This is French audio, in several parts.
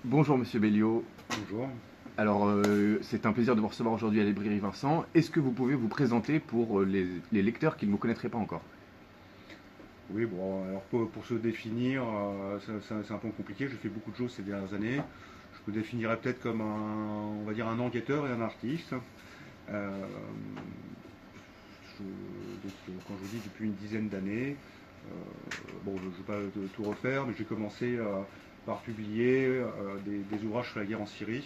Bonjour Monsieur Belliot. Bonjour. Alors, c'est un plaisir de vous recevoir aujourd'hui à la librairie Vincent. Est-ce que vous pouvez vous présenter pour les lecteurs qui ne vous connaîtraient pas encore? Oui, bon, alors pour se définir, c'est un peu compliqué. J'ai fait beaucoup de choses ces dernières années. Je me définirais peut-être comme on va dire un enquêteur et un artiste. Euh, Quand je vous dis depuis une dizaine d'années, bon, je ne vais pas tout refaire, mais j'ai commencé par publier des ouvrages sur la guerre en Syrie,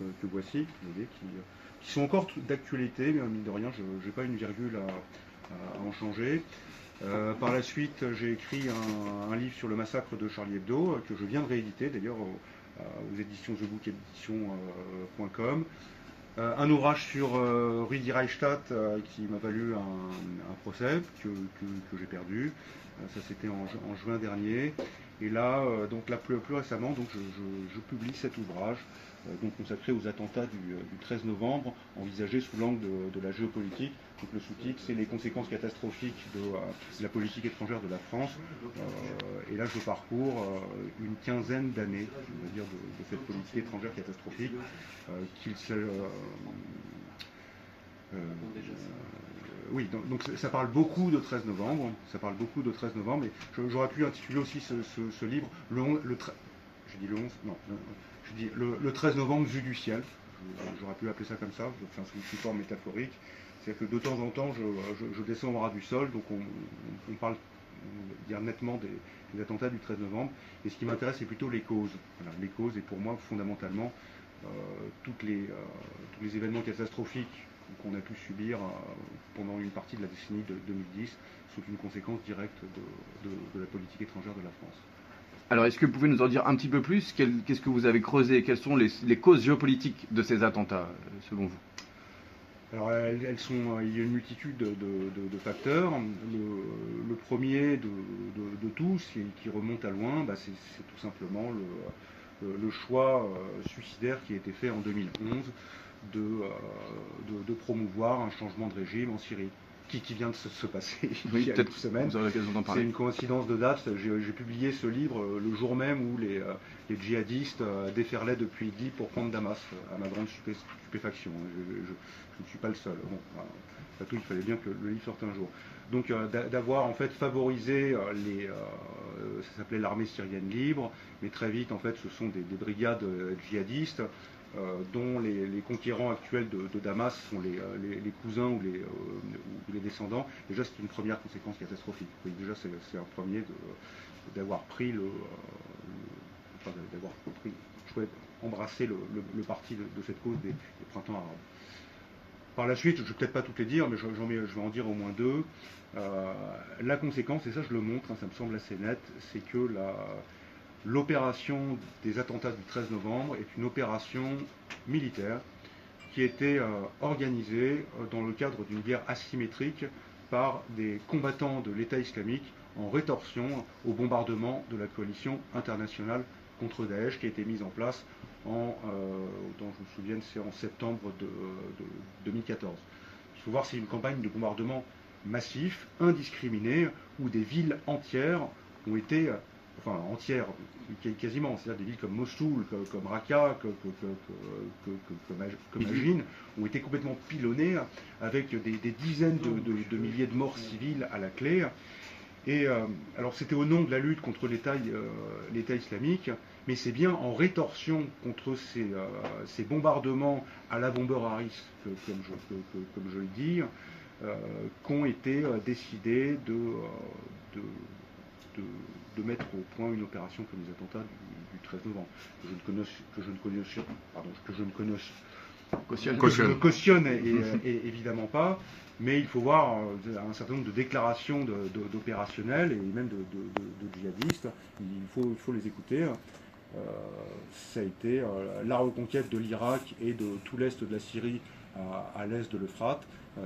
que voici, vous voyez, qui sont encore d'actualité, mais mine de rien, je n'ai pas une virgule à en changer. Par la suite, j'ai écrit un livre sur le massacre de Charlie Hebdo, que je viens de rééditer d'ailleurs aux éditions thebookedition.com. Un ouvrage sur Rudi Reichstadt qui m'a valu un procès que j'ai perdu. Ça c'était en juin dernier. Et là, plus récemment, je publie cet ouvrage donc consacré aux attentats du 13 novembre, envisagé sous l'angle de la géopolitique. Donc le sous-titre, c'est les conséquences catastrophiques de la politique étrangère de la France. Et là, je parcours une quinzaine d'années, je veux dire, de cette politique étrangère catastrophique, qu'il se, oui, donc ça parle beaucoup de 13 novembre. Ça parle beaucoup de 13 novembre. Et j'aurais pu intituler aussi ce livre je dis le 11, non, je dis le 13 novembre vu du ciel. J'aurais pu appeler ça comme ça, enfin, sous forme métaphorique. C'est-à-dire que de temps en temps, je descends au ras du sol, donc on parle dire nettement des attentats du 13 novembre. Et ce qui m'intéresse, c'est plutôt les causes. Voilà, les causes, et pour moi, fondamentalement, euh, tous les événements catastrophiques qu'on a pu subir pendant une partie de la décennie de 2010 sont une conséquence directe de la politique étrangère de la France. Alors, est-ce que vous pouvez nous en dire un petit peu plus? Qu'est-ce que vous avez creusé? Quelles sont les causes géopolitiques de ces attentats, selon vous? Alors, il y a une multitude de facteurs. Le premier de tous, qui remonte à loin, c'est tout simplement le choix suicidaire qui a été fait en 2011 de promouvoir un changement de régime en Syrie, qui vient de se passer Oui, il y a une semaine. vous aurez l'occasion d'en C'est parler. une coïncidence de date. J'ai publié ce livre le jour même où les djihadistes déferlaient depuis Idlib pour prendre Damas, à ma grande stupéfaction. Je ne suis pas le seul. Bon, après tout, il fallait bien que le livre sorte un jour. Donc d'avoir en fait favorisé ça s'appelait l'armée syrienne libre, mais très vite en fait ce sont des brigades djihadistes dont les conquérants actuels de Damas sont les cousins ou les descendants. Déjà c'est une première conséquence catastrophique. Oui, déjà c'est un premier d'avoir pris d'avoir pris, embrassé le parti de cette cause des printemps arabes. Par la suite, je ne vais peut-être pas toutes les dire, mais je vais en dire au moins deux. La conséquence, et ça je le montre, ça me semble assez net, c'est que l'opération des attentats du 13 novembre est une opération militaire qui a été organisée dans le cadre d'une guerre asymétrique par des combattants de l'État islamique en rétorsion au bombardement de la coalition internationale contre Daesh qui a été mise en place dont je me souviens, c'est en septembre de 2014. Il faut voir, c'est une campagne de bombardement massif, indiscriminé, où des villes entières ont été, enfin entières, quasiment, c'est-à-dire des villes comme Mossoul, comme Raqqa, comme Ajin, ont été complètement pilonnées, avec des dizaines de milliers de morts civiles à la clé. Et alors c'était au nom de la lutte contre l'État islamique, mais c'est bien en rétorsion contre ces bombardements à la Bomber Harris, comme je le dis, qu'ont été décidés de mettre au point une opération comme les attentats du 13 novembre, que je ne cautionne évidemment pas, mais il faut voir un certain nombre de déclarations d'opérationnels et même de djihadistes. Il faut les écouter. Ça a été la reconquête de l'Irak et de tout l'est de la Syrie à l'est de l'Euphrate.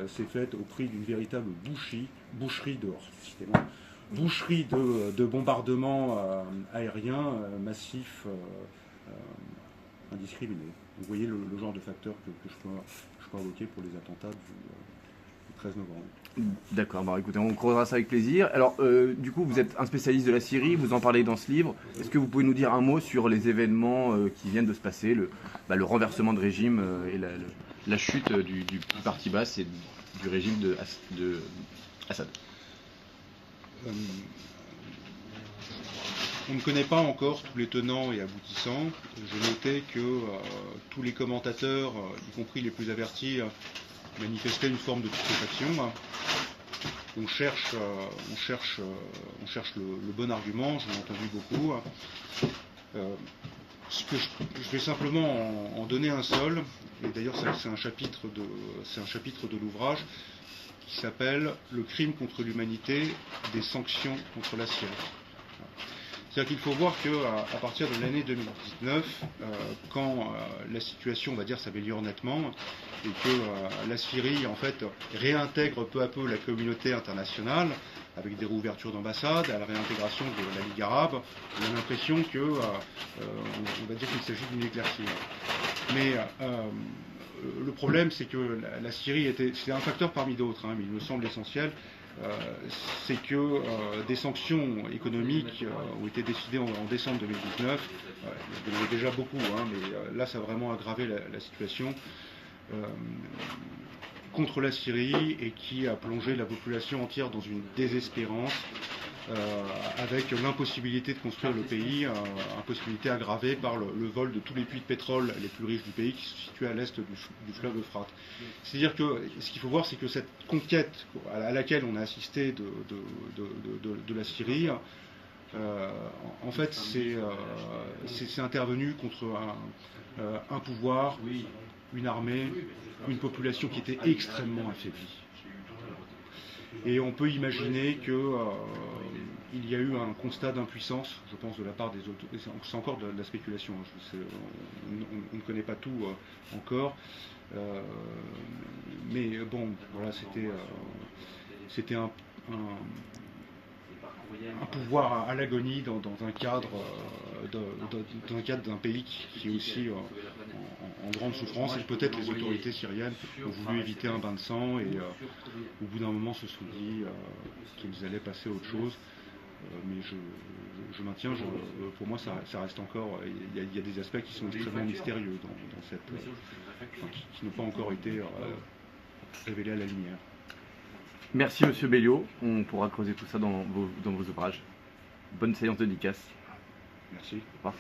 C'est fait au prix d'une véritable boucherie de bombardements aériens massifs, indiscriminés. Vous voyez le genre de facteurs que je peux invoquer pour les attentats du 13 novembre. D'accord, bah écoutez, on creusera ça avec plaisir. Alors, du coup, vous êtes un spécialiste de la Syrie, vous en parlez dans ce livre. Est-ce que vous pouvez nous dire un mot sur les événements qui viennent de se passer, le renversement de régime et la chute du parti basse et du régime de Assad? On ne connaît pas encore tous les tenants et aboutissants. Je notais que tous les commentateurs, y compris les plus avertis, manifestaient une forme de stupéfaction. On cherche le bon argument, j'en ai entendu beaucoup. Je vais simplement en donner un seul, et d'ailleurs c'est un chapitre de l'ouvrage qui s'appelle « Le crime contre l'humanité, des sanctions contre la Syrie ». C'est-à-dire qu'il faut voir qu'à partir de l'année 2019, quand la situation, on va dire, s'améliore nettement, et que la Syrie, en fait, réintègre peu à peu la communauté internationale, avec des réouvertures d'ambassades, à la réintégration de la Ligue arabe, on a l'impression que, on va dire qu'il s'agit d'une éclaircie. Mais le problème, c'est que la Syrie c'est un facteur parmi d'autres, hein, mais il me semble essentiel. C'est que des sanctions économiques ont été décidées en décembre 2019. Il y en avait déjà beaucoup, hein, mais là, ça a vraiment aggravé la situation contre la Syrie et qui a plongé la population entière dans une désespérance avec l'impossibilité de construire le pays, impossibilité aggravée par le vol de tous les puits de pétrole les plus riches du pays qui se situent à l'est du fleuve Euphrate. C'est-à-dire que ce qu'il faut voir, c'est que cette conquête à laquelle on a assisté de la Syrie, en fait, c'est intervenu contre un pouvoir, une armée, une population qui était extrêmement affaiblie. Et on peut imaginer qu'il y a eu un constat d'impuissance, je pense, de la part des autorités. C'est encore de la spéculation, hein, on ne connaît pas tout encore. Mais bon, voilà, c'était un pouvoir à l'agonie dans un cadre d'un pays qui est aussi en grande souffrance, et peut-être les autorités syriennes ont voulu éviter un bain de sang et au bout d'un moment se sont dit qu'ils allaient passer à autre chose. Mais je maintiens, pour moi ça reste encore, il y a des aspects qui sont extrêmement mystérieux dans cette, qui n'ont pas encore été révélés à la lumière. Merci Monsieur Belliot, on pourra creuser tout ça dans vos ouvrages. Bonne séance de dédicace. Merci. Au revoir.